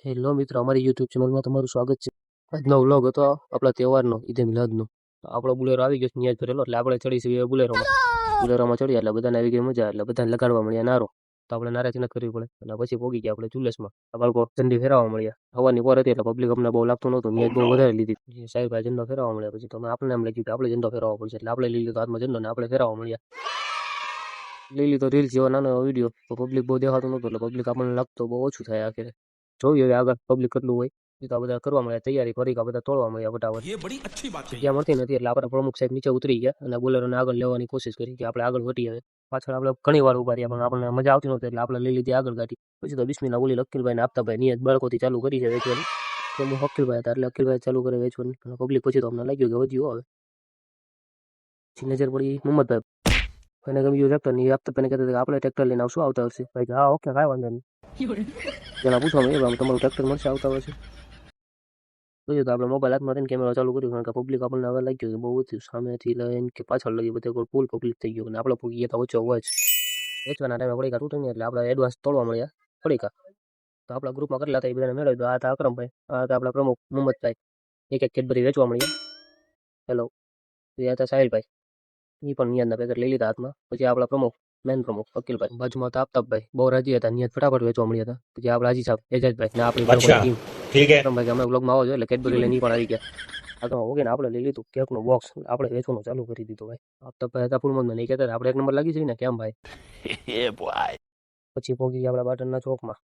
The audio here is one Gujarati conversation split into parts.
હેલો મિત્રો, અમારી યુટ્યુબ ચેનલમાં તમારું સ્વાગત છે. આજનો વ્લોગ હતો આપણા તહેવારનો, ઈદે મિલાદનો. આપણો બુલેરો આવી ગયો છે ન્યાજ ભરેલો, એટલે આપણે ચડીશું બુલેરોમાં ચડ્યા એટલે બધાને આવી ગઈ મજા, એટલે બધાને લગાડવા મળ્યા નારો. તો આપણે નારાથી ન કરવી પડે, અને પછી પોગી ગયા આપણે ઝુલસમાં. આ બાળકો ઝંડી ફેરવવા મળ્યા. હવાની પોર હતી એટલે પબ્લિક અમને બહુ લાગતું નહોતું, ન્યાજ બહુ વધારે લીધી. સાહેબભાઈ ઝંડો ફેરવવા મળ્યા, પછી તમે આપણને એમ લાગ્યું કે આપણે ઝંડો ફેરવવા પડશે, એટલે આપણે લઈ લીધો હાથમાં ઝંડો ને આપણે ફેરવવા મળ્યા. લઈ લીધો રીલ્સ જેવો નાનો વિડીયો, તો પબ્લિક બહુ દેખાતું નહોતું, એટલે પબ્લિક આપણને લાગતો બહુ ઓછું થાય આખરે. જોઈએ હવે આગળ પબ્લિક કેટલું હોય. એ તો બધા કરવા મળ્યા તૈયારી, ફરી બધા તોડવા મળ્યા ફટાફટ. જગ્યા મળતી નથી એટલે આપણા પ્રમુખ સાહેબ નીચે ઉતરી ગયા અને બોલેરોને આગળ લેવાની કોશિશ કરી કે આપણે આગળ વટીએ. પાછળ આપણે ઘણી વાર ઉભા રહ્યા, પણ આપણને મજા આવતી નહોતી એટલે આપણે લઈ લીધી આગળ ગાડી. પછી તો બિસ્મિલ્લાહ બોલી અકીલભાઈ ને આપતાભાઈ નિયત બાળકોથી ચાલુ કરી છે વેચવાની. પ્રમુખ અકીલભાઈ હતા એટલે અકીલભાઈ ચાલુ કરે વેચવાની. પબ્લિક પછી તો અમને લાગ્યું કે વધ્યું હવે. પછી નજર પડી મોહમ્મદભાઈ, એને ગમ્યું ટ્રેક્ટર ની. આપતાભાઈને કહેતા હતા કે આપણે ટ્રેક્ટર લઈને આવશું આવતા વર્ષે. ભાઈ હા ઓકે કાંઈ વાંધો નહીં. પેલા પૂછવામાં આવ્યું તમારું ટ્રેક્ટર મળશે આવતા વર્ષે. જોયું તો આપણે મોબાઈલ હાથમાં થઈને કેમેરા ચાલુ કર્યું, કારણ કે પબ્લિક આપણને હવે લાગ્યું કે બહુ ઓછું સામેથી લઈને કે પાછળ લઈ બધે ફૂલ પબ્લિક થઈ ગયું, અને આપણે પૂગી ગયા ઓછો અવાજ. વેચવાના ટાઈમે પડીકા તૂટે નહીં એટલે આપણે એડવાન્સ તોડવા મળ્યા પડીકા. તો આપણા ગ્રુપમાં કેટલા હતા એ બધાને મેળવ્યું. તો આ હતા અકરમભાઈ, આ હતા આપણા પ્રમુખ મોહમ્મદભાઈ, એક એક કેડબરી વેચવા મળ્યા. હેલો, એ હતા સાહિલભાઈ, એ પણ નિયાદના પેકેટ લઈ લીધા હાથમાં. પછી આપણા પ્રમુખ મેન પ્રમુખ અકીલભાઈ, બાજુમાં હતા આપતાભાઈ, બહુ રાજી હતા, નિયાદ ફટાફટ વેચવા મળ્યા હતા. પછી આપણા હાજી સાહેબ એજાજભાઈ ને આપણી ટીમ ભાઈ અમે બ્લોગમાં આવો જોઈએ એટલે કેડબરી લઈને પણ આવી ગયા. આગળ હોગીને આપણે લઈ લીધું કેકનું બોક્સ, આપણે વેચવાનું ચાલુ કરી દીધું ભાઈ. આપતાભાઈ હતા પૂર્વમાં નહીં કહેતા આપણે એક નંબર લાગી જઈએ ને કેમ ભાઈ. પછી પહોંચી ગયા આપણા પાટણના ચોકમાં.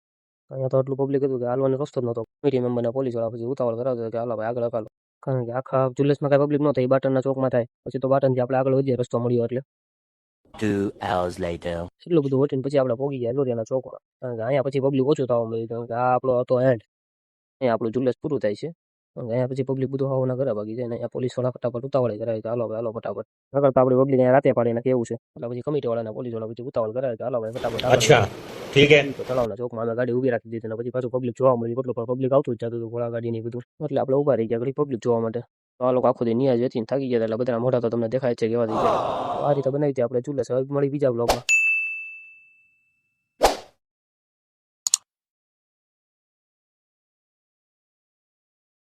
અહીંયા તો એટલું પબ્લિક હતું કે હાલવાનો રસ્તો જ નહોતો. કમિટી મેમ્બરના પોલીસવાળા પછી ઉતાવળ કરાવતા કે હાલો ભાઈ આગળ હકાલો, કારણ કે આખા જુલ્લસમાં કાંઈ પબ્લિક ન થાય, બાટણના ચોકમાં થાય. પછી તો બાટણથી આપણે આગળ વધીએ રસ્તો મળ્યો એટલે. 2 hours later. એટલું બધું વટીને પછી આપણે પહોંચી ગયા લોરિયાના ચોકમાં, કારણ કે અહીંયા પછી પબ્લિક ઓછું થવા મળ્યું, કારણ કે આ આપણો હતો એન્ડ. અહીંયા આપણું જુલ્લસ પૂરું થાય છે. અહીંયા પછી પબ્લિક બધું હવાના ઘરે ભાગી જાય ને અહીંયા પોલીસવાળા ફટાફટ ઉતાવળે કરાવે કે હાલો ભાઈ હાલો ફટાફટ. નકર તો આપણી પબ્લિક અહીંયા રાતે પાડીને કેવું છે, એટલે પછી કમિટીવાળાના પોલીસવાળા પછી ઉતાવળ કરાવે કે હાલો ભાઈ ફટાફટ. અચ્છા ઠીક હે. તો તળાવના ચોકમાં અમે ગાડી ઊભી રાખી દીધી, અને પછી પાછું પબ્લિક જોવા મળ્યું કેટલું, પણ પબ્લિક આવતું જ જતું હતું ઘોડા ગાડી ને બધું, એટલે આપણે ઊભા રહી ગયા ઘડી પબ્લિક જોવા માટે. તો આ લોકો આખો દી નિયાજ વેચીને થાકી ગયા એટલે બધા મોઢા તો તમને દેખાય છે કેવા થઈ ગયા. આ રીતે બનાવી હતી આપણે જુલ્લસ. હવે મળી બીજા બ્લોગમાં.